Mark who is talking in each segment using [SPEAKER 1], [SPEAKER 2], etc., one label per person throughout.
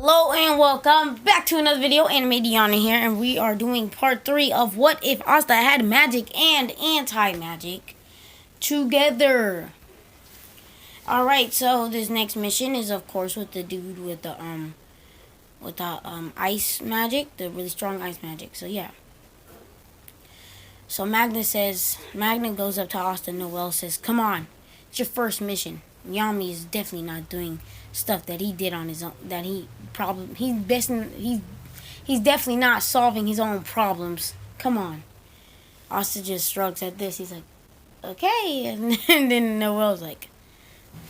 [SPEAKER 1] Hello and welcome back to another video. Anime Diana here, and we are doing part 3 of What If Asta Had Magic and Anti-Magic together. Alright, so this next mission is of course with the dude with the ice magic, the really strong ice magic. So yeah. So Magna goes up to Asta. Noelle says, "Come on, it's your first mission. Yami is definitely not doing stuff that he did on his own. He's definitely not solving his own problems. Come on." Asta just shrugs at this. He's like, "Okay," and then Noelle's like,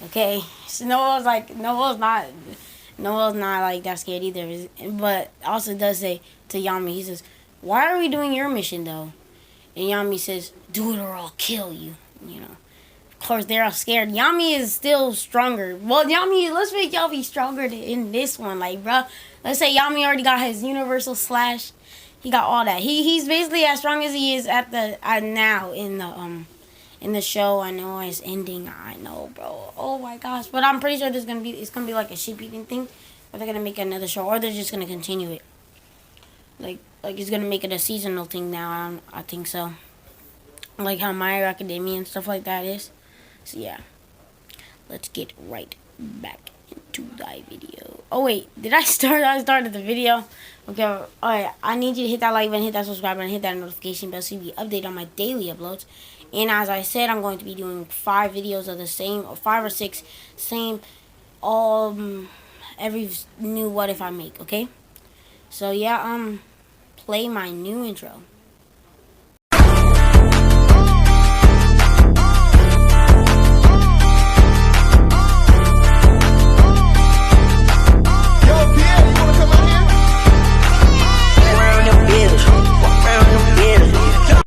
[SPEAKER 1] "Okay." So Noelle's not like that scared either. But Asta does say to Yami, he says, "Why are we doing your mission though?" And Yami says, "Do it or I'll kill you." You know. Of course, they're all scared. Yami is still stronger. Well, let's make Yami stronger in this one. Like, bruh, let's say Yami already got his universal slash. He got all that. He's basically as strong as he is now in the show. I know it's ending. I know, bro. Oh my gosh. But I'm pretty sure it's gonna be like a sheep eating thing. Or they're gonna make another show, or they're just gonna continue it. Like it's gonna make it a seasonal thing now. I think so. Like how My Hero Academia and stuff like that is. So yeah, let's get right back into the video. Oh wait, did I start? I started the video. Okay, alright, I need you to hit that like button, hit that subscribe button, hit that notification bell so you be updated on my daily uploads. And as I said, I'm going to be doing 5 videos of the same, or 5 or 6 same, every new What If I make, okay? So yeah, play my new intro.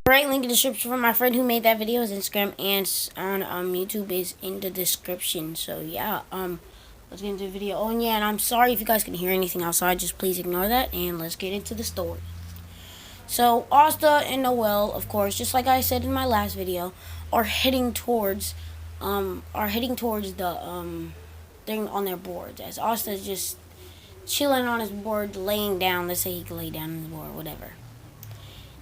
[SPEAKER 1] Right, link in the description for my friend who made that video. His Instagram and on YouTube is in the description. So yeah, let's get into the video. Oh yeah, and I'm sorry if you guys can hear anything outside. Just please ignore that, and let's get into the story. So Asta and Noelle, of course, just like I said in my last video, are heading towards the thing on their boards. As Asta is just chilling on his board, laying down. Let's say he can lay down on the board, whatever.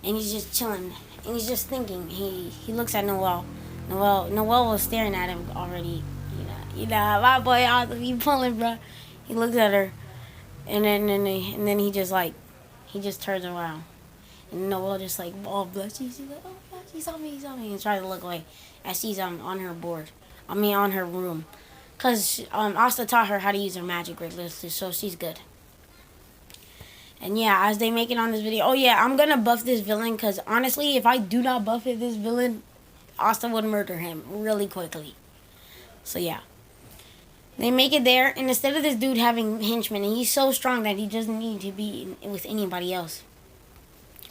[SPEAKER 1] And he's just chilling, and he's just thinking. He looks at Noelle. Noelle was staring at him already. You know, my boy Asta, he pulling, bro. He looks at her, and then he just turns around, and Noelle just like all blushy. She's like, "Oh gosh, he saw me," and tries to look away as she's on her board. On her room, cause Asta taught her how to use her magic regularly, so she's good. And yeah, as they make it on this video, oh yeah, I'm gonna buff this villain, because honestly, if I do not buff this villain, Asta would murder him really quickly. So yeah, they make it there, and instead of this dude having henchmen, and he's so strong that he doesn't need to be with anybody else.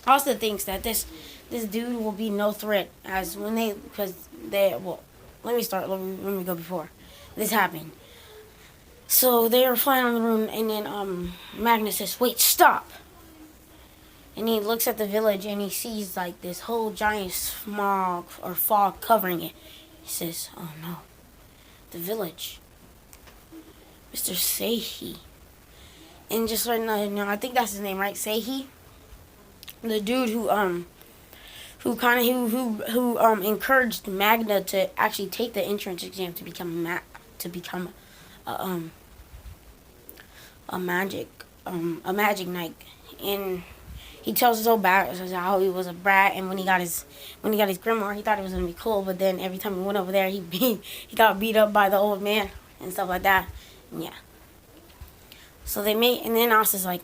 [SPEAKER 1] Asta thinks that this dude will be no threat, as when well, let me go before this happened. So they were flying on the room, and then Magnus says, "Wait, stop!" And he looks at the village, and he sees like this whole giant smog or fog covering it. He says, "Oh no, the village, Mr. Seihi." And just right now, I think that's his name, right? Seihi, the dude who encouraged Magna to actually take the entrance exam to become a magic knight. And he tells us so bad how he was a brat, and when he got his grimoire, he thought it was gonna be cool, but then every time he went over there, he got beat up by the old man and stuff like that. And yeah. So they and then Asta's like,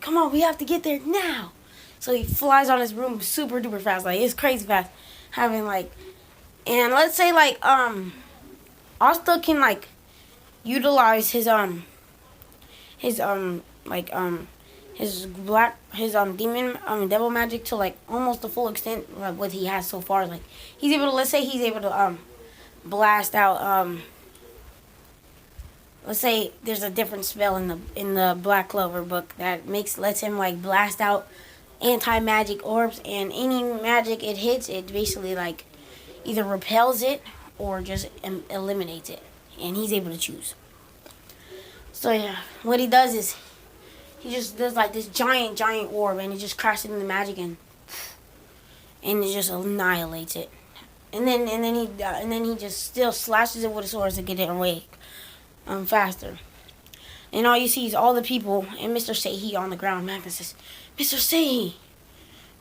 [SPEAKER 1] "Come on, we have to get there now." So he flies on his room super duper fast, like it's crazy fast, and let's say Asta can utilize his devil magic to almost the full extent of what he has so far. Like he's able to blast out let's say there's a different spell in the Black Clover book that lets him blast out anti-magic orbs, and any magic it hits, it basically either repels it or just eliminates it, and he's able to choose. So yeah, what he does is he just does like this giant orb, and he just crashes into magic, and it just annihilates it. And then he just still slashes it with his swords to get it away faster. And all you see is all the people and Mr. Sehi on the ground. Magnus says, "Mr. Sehi,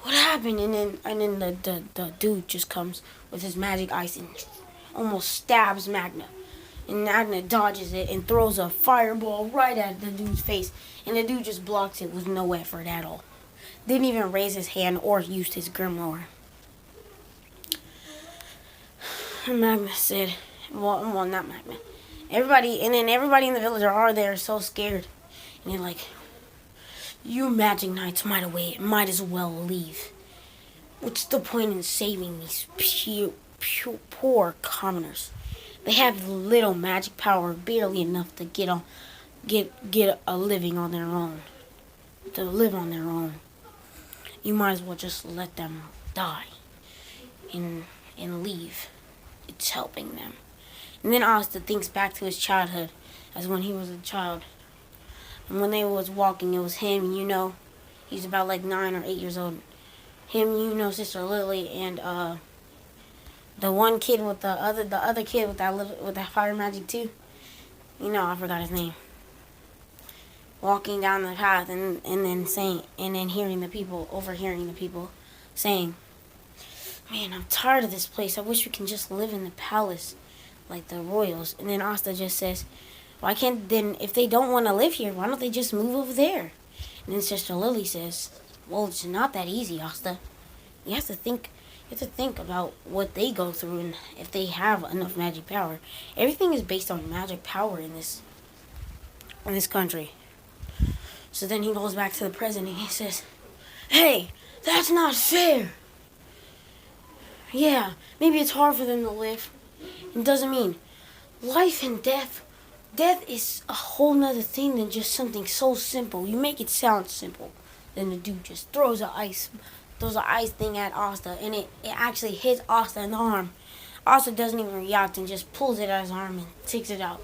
[SPEAKER 1] what happened?" And then the dude just comes with his magic ice and almost stabs Magna. And Magna dodges it and throws a fireball right at the dude's face. And the dude just blocks it with no effort at all. Didn't even raise his hand or use his grimoire. And Magna said, well, not Magna. Everybody in the village are there so scared. And they're like, "You magic knights might as well leave. What's the point in saving these poor commoners? They have little magic power, barely enough to get a living on their own. To live on their own. You might as well just let them die and leave. It's helping them." And then Asta thinks back to his childhood, as when he was a child. And when they was walking, it was him, he's about like 9 or 8 years old. Him, Sister Lily, and the one kid with the other kid with that fire magic too. I forgot his name. Walking down the path and then overhearing the people saying, "Man, I'm tired of this place. I wish we can just live in the palace like the royals." And then Asta just says, "Why can't if they don't want to live here, why don't they just move over there?" And then Sister Lily says, "Well, it's not that easy, Asta. You have to think about what they go through and if they have enough magic power. Everything is based on magic power in this country." So then he goes back to the president and he says, "Hey, that's not fair. Yeah, maybe it's hard for them to live. It doesn't mean life and death. Death is a whole nother thing than just something so simple. You make it sound simple." Then the dude just throws an ice thing at Asta, and it actually hits Asta in the arm. Asta doesn't even react and just pulls it out his arm and takes it out.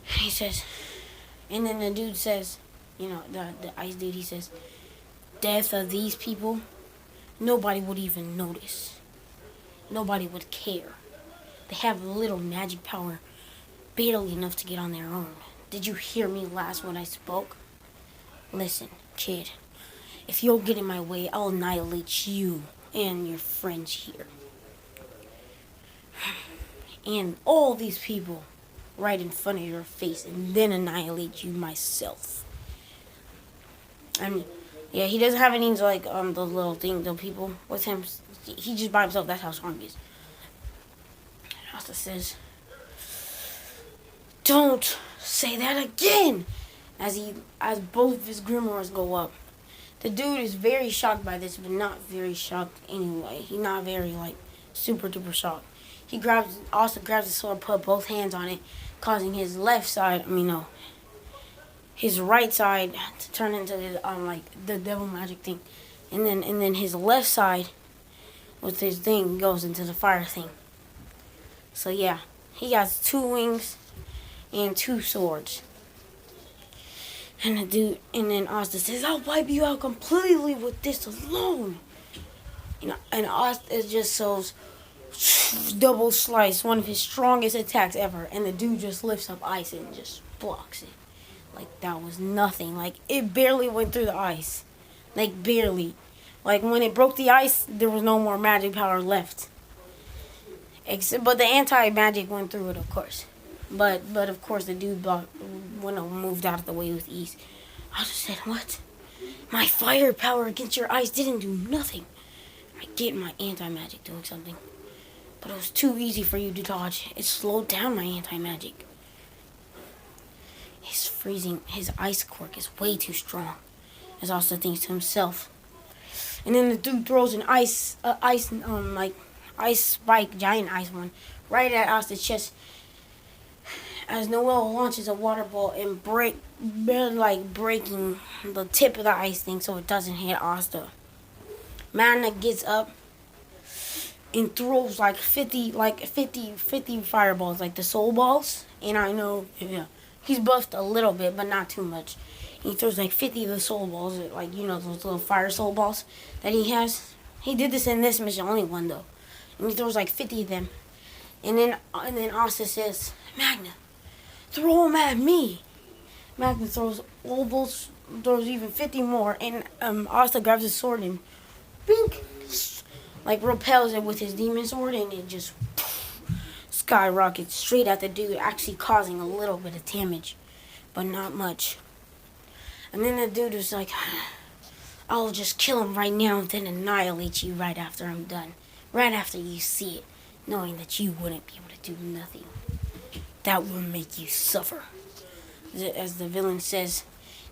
[SPEAKER 1] He says, and then the dude says, the ice dude, he says, "Death of these people, nobody would even notice. Nobody would care. They have little magic power, barely enough to get on their own. Did you hear me last when I spoke? Listen, kid, if you'll get in my way, I'll annihilate you and your friends here. And all these people right in front of your face, and then annihilate you myself." Yeah, he doesn't have any like those little things, the people with him. He just by himself. That's how strong he is. Asta says, "Don't say that again," as both of his grimoires go up. The dude is very shocked by this, but not very shocked anyway. He's not very super duper shocked. Asta grabs the sword, put both hands on it, causing his his right side to turn into the devil magic thing, and then his left side with his thing goes into the fire thing. So yeah, he has 2 wings and 2 swords. And then Asta says, "I'll wipe you out completely with this alone." And Asta is just so double slice, one of his strongest attacks ever, and the dude just lifts up ice and just blocks it. Like that was nothing. Like it barely went through the ice. Like barely. Like when it broke the ice, there was no more magic power left. But the anti-magic went through it, of course. But of course the dude moved out of the way with ease. I just said, "What? My fire power against your ice didn't do nothing. I get my anti-magic doing something. But it was too easy for you to dodge. It slowed down my anti-magic. His ice quirk is way too strong," as Asta thinks to himself. And then the dude throws an ice spike, giant ice one, right at Asta's chest. As Noelle launches a water ball and breaking the tip of the ice thing so it doesn't hit Asta. Magna gets up and throws 50 fireballs, like the soul balls. And I know, yeah, He's buffed a little bit, but not too much. He throws like 50 of the soul balls, like those little fire soul balls that he has. He did this in this mission, only one though, and he throws like 50 of them. And then Asta says, Magna, throw them at me. Magna throws all balls, throws even 50 more, and Asta grabs his sword and bink, like repels it with his demon sword, and it just skyrockets straight at the dude, actually causing a little bit of damage, but not much. And then the dude was like, I'll just kill him right now and then annihilate you right after I'm done. Right after you see it, knowing that you wouldn't be able to do nothing. That will make you suffer. As the villain says,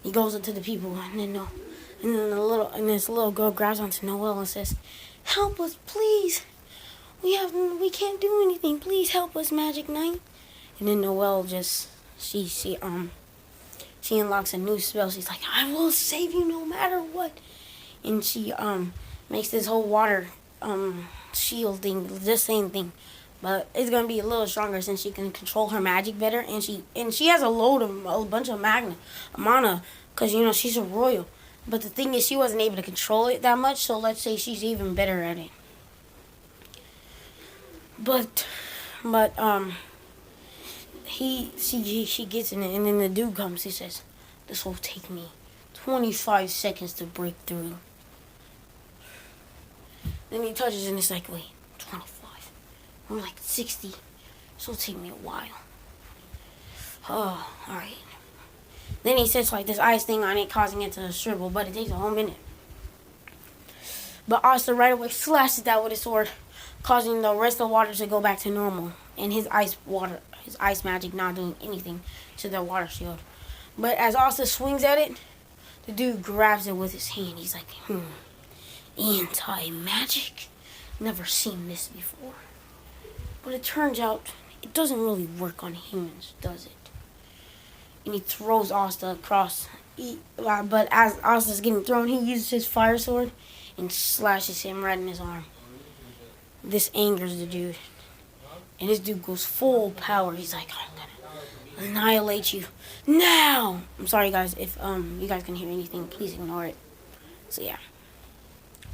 [SPEAKER 1] he goes up to the people, and then this little girl grabs onto Noelle and says, help us, please. We can't do anything. Please help us, Magic Knight. And then Noelle just she unlocks a new spell. She's like, I will save you no matter what. And she makes this whole water shield thing, the same thing, but it's gonna be a little stronger since she can control her magic better. And she has a bunch of mana, because she's a royal. But the thing is, she wasn't able to control it that much. So let's say she's even better at it. But she gets in it, and then the dude comes. He says, this will take me 25 seconds to break through. Then he touches and it's like, wait, 25. We're like 60. This will take me a while. Oh, alright. Then he sets like this ice thing on it, causing it to shrivel, but it takes a whole minute. But Asta right away slashes that with his sword, causing the rest of the water to go back to normal. And his ice magic not doing anything to the water shield. But as Asta swings at it, the dude grabs it with his hand. He's like, anti-magic? Never seen this before. But it turns out it doesn't really work on humans, does it? And he throws Asta across. But as Asta's getting thrown, he uses his fire sword and slashes him right in his arm. This angers the dude. And this dude goes full power. He's like, I'm gonna annihilate you now. I'm sorry guys, if you guys can hear anything, please ignore it. So yeah.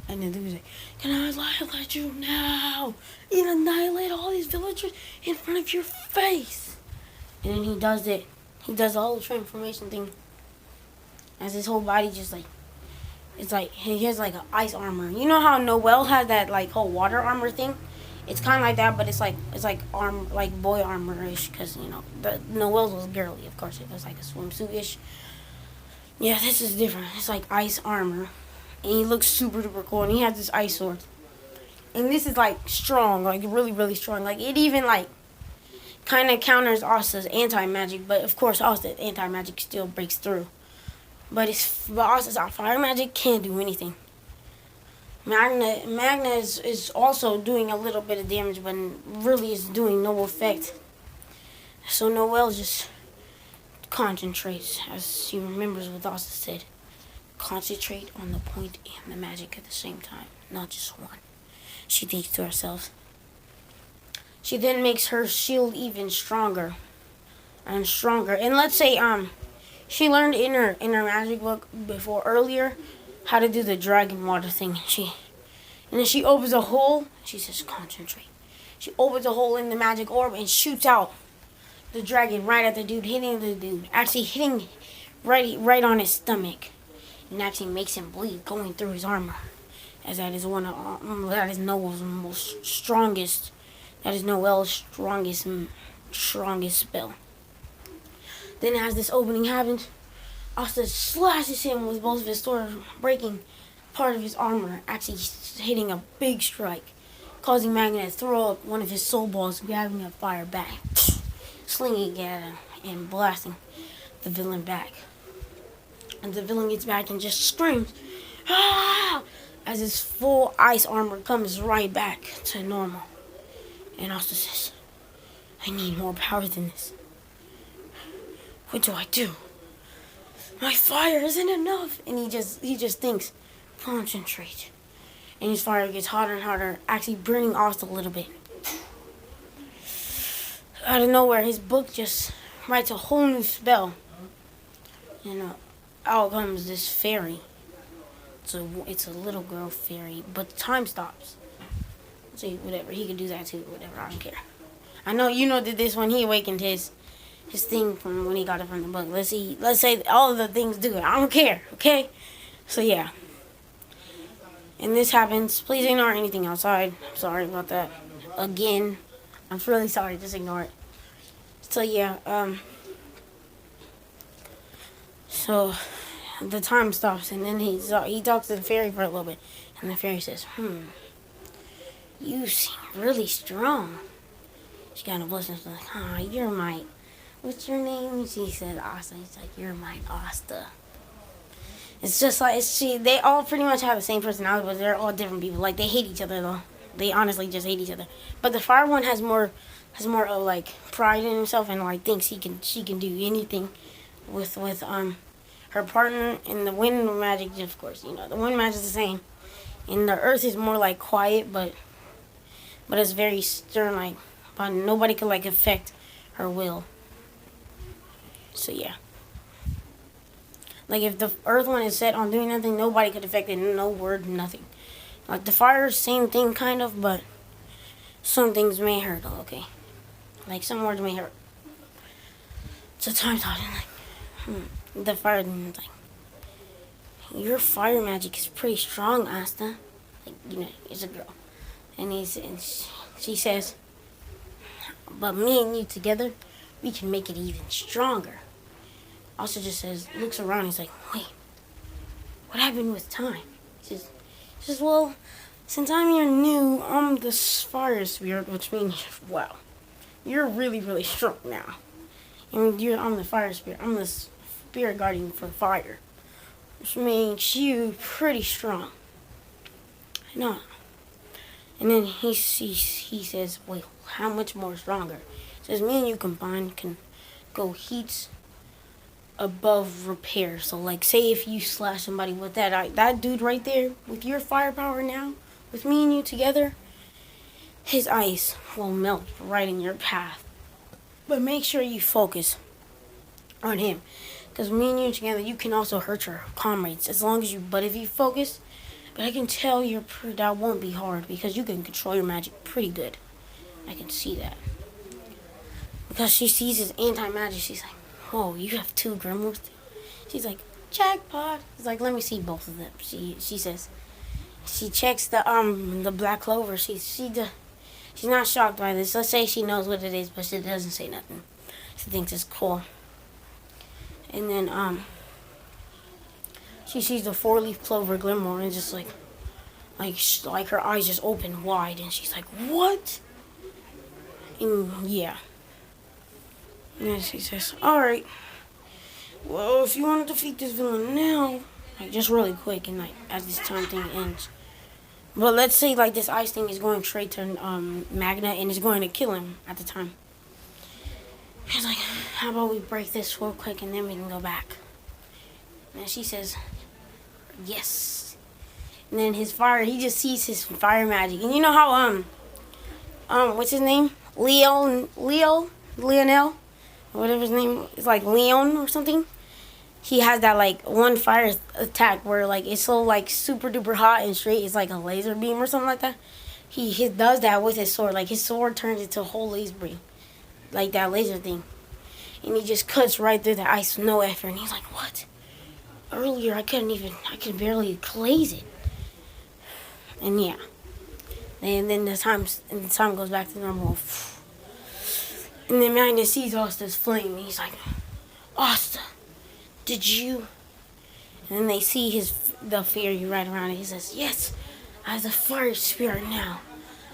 [SPEAKER 1] And then the dude's like, can I annihilate you now? And annihilate all these villagers in front of your face. And then he does it. He does the whole transformation thing. As his whole body just like, it's like, he has like an ice armor. You know how Noelle has that like whole water armor thing? It's kind of like that, but it's like boy armor-ish, because Noelle's was girly, of course. It was like a swimsuit-ish. Yeah, this is different. It's like ice armor, and he looks super duper cool. And he has this ice sword, and this is like strong, like really really strong. Like it even like kind of counters Asta's anti-magic, but of course Asta's anti-magic still breaks through. But Asta's fire magic can't do anything. Magna is also doing a little bit of damage, but really is doing no effect. So Noelle just concentrates, as she remembers what Asta said. Concentrate on the point and the magic at the same time, not just one. She thinks to herself. She then makes her shield even stronger and stronger. And let's say she learned in her magic book earlier how to do the dragon water thing. And then she opens a hole. She says, concentrate. She opens a hole in the magic orb and shoots out the dragon right at the dude, hitting the dude. Actually hitting right on his stomach. And actually makes him bleed, going through his armor. As that is Noelle's strongest spell. Then as this opening happens, Asta slashes him with both of his swords, breaking part of his armor, actually hitting a big strike, causing Magna to throw up one of his soul balls, grabbing a fire back, slinging it at him, and blasting the villain back. And the villain gets back and just screams, ah! As his full ice armor comes right back to normal. And Asta says, I need more power than this. What do I do? My fire isn't enough. And he just thinks, concentrate. And his fire gets hotter and hotter, actually burning Asta a little bit. Out of nowhere, his book just writes a whole new spell. Out comes this fairy. It's a little girl fairy, but time stops. So whatever, he can do that too. Whatever, I don't care. I know did this when he awakened his thing from when he got it from the book. Let's say all of the things do it. I don't care. Okay, so yeah. And this happens. Please ignore anything outside. I'm sorry about that. Again, I'm really sorry. Just ignore it. So yeah. So the time stops, and then he talks to the fairy for a little bit, and the fairy says, "You seem really strong." She kind of blushes. She's like, you're my, what's your name?" She said, "Asta." He's like, "You're my Asta." It's just like, they all pretty much have the same personality, but they're all different people. Like, they hate each other, though. They honestly just hate each other. But the fire one has more of, like, pride in himself, and, like, thinks she can do anything with her partner. And the wind magic, of course, the wind magic is the same. And the earth is more, like, quiet, but it's very stern, like, but nobody could, like, affect her will. So, yeah. Like, if the earth one is set on doing nothing, nobody could affect it. No word, nothing. Like, the fire, same thing, kind of, but some things may hurt, okay? Like, some words may hurt. So, time talking, like, the fire demon's like, "Your fire magic is pretty strong, Asta." Like, it's a girl. And she says, "But me and you together, we can make it even stronger." Also just looks around, he's like, "Wait, what happened with time?" He says, "Well, since I'm your new, I'm the fire spirit, which means, wow, you're really, really strong now. And I'm the fire spirit. I'm the spirit guardian for fire, which makes you pretty strong." No. And then he says, "Wait, how much more stronger?" He says, "Me and you combined can go heats above repair." So, like, say if you slash somebody with that dude right there, with your firepower now, with me and you together, his ice will melt right in your path. But make sure you focus on him, because me and you together, you can also hurt your comrades but if you focus. But I can tell that won't be hard, because you can control your magic pretty good. I can see that. Because she sees his anti-magic, she's like, "Oh, you have 2 grimoires?" She's like, "Jackpot." He's like, "Let me see both of them." She says, she checks the black clover. She's not shocked by this. Let's say she knows what it is, but she doesn't say nothing. She thinks it's cool. And then she sees the 4-leaf clover grimoire, and just like her eyes just open wide, and she's like, "What?" And yeah. And then she says, "Alright, well, if you want to defeat this villain now," like, just really quick, and like, as this time thing ends. But let's say, like, this ice thing is going straight to Magna, and is going to kill him at the time. He's like, "How about we break this real quick, and then we can go back?" And she says, "Yes." And then he just sees his fire magic. And you know how, what's his name? Lionel? Whatever his name is, like Leon or something. He has that, like, one fire attack where, like, it's so, like, super duper hot and straight. It's like a laser beam or something like that. He does that with his sword. Like, his sword turns into a whole laser beam, like that laser thing. And he just cuts right through the ice with no effort. And he's like, "What? Earlier I could barely glaze it." And yeah. And then the time goes back to normal. And then Magnus sees Asta's flame, and he's like, "Asta, did you?" And then they see the fairy right around it. He says, "Yes, I have the fire spirit now."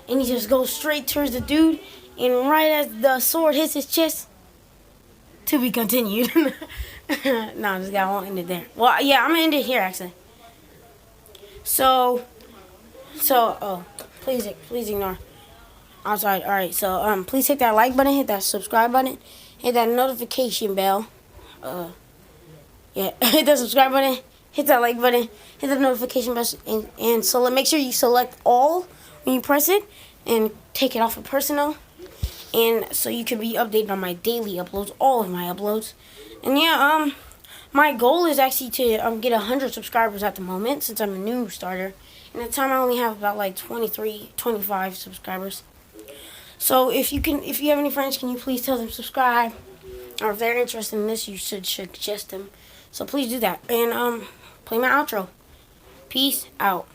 [SPEAKER 1] And he just goes straight towards the dude, and right as the sword hits his chest, to be continued. No, this guy won't end it there. Well, yeah, I'm gonna end it here, actually. So, please ignore. I'm sorry. All right, so please hit that like button, hit that subscribe button, hit that notification bell. Yeah, hit that subscribe button, hit that like button, hit the notification bell, and so make sure you select all when you press it, and take it off of personal. and so you can be updated on my daily uploads, all of my uploads. And yeah, my goal is actually to get 100 subscribers at the moment, since I'm a new starter. And at the time I only have about like 23, 25 subscribers. So if you have any friends, can you please tell them to subscribe? Or if they're interested in this, you should suggest them. So please do that. And play my outro. Peace out.